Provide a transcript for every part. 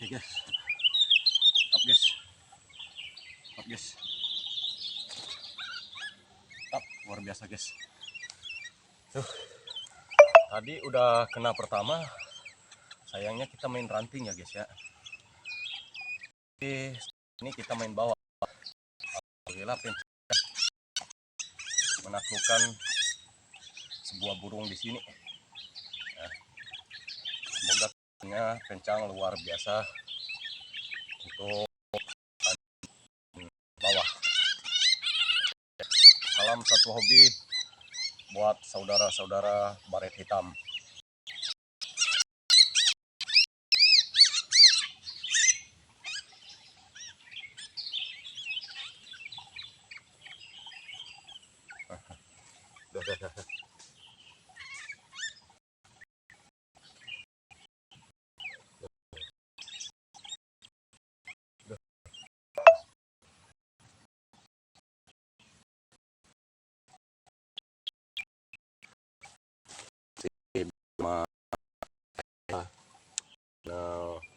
Oke guys, up guys, up guys, up, luar biasa guys. Tuh, tadi udah kena pertama, sayangnya kita main ranting ya guys ya. Jadi ini kita main bawah. Alhamdulillah menaklukkan sebuah burung di sini. Ya, semoga kencang luar biasa untuk bawah. Salam satu hobi buat saudara-saudara baret hitam.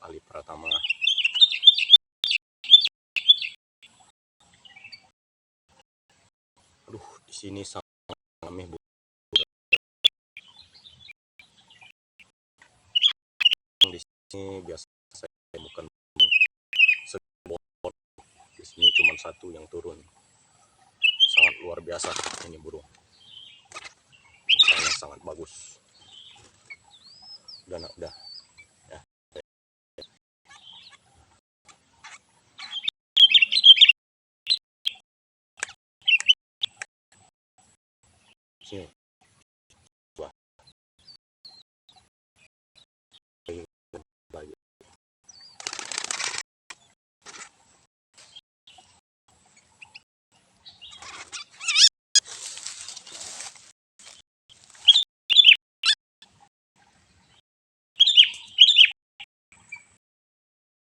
Ali Pratama. Aduh, di sini sangat ramai bu. Di sini biasa saya bukan sebot. Di sini cuma satu yang turun. Sangat luar biasa ini burung. Sangat bagus. Udah.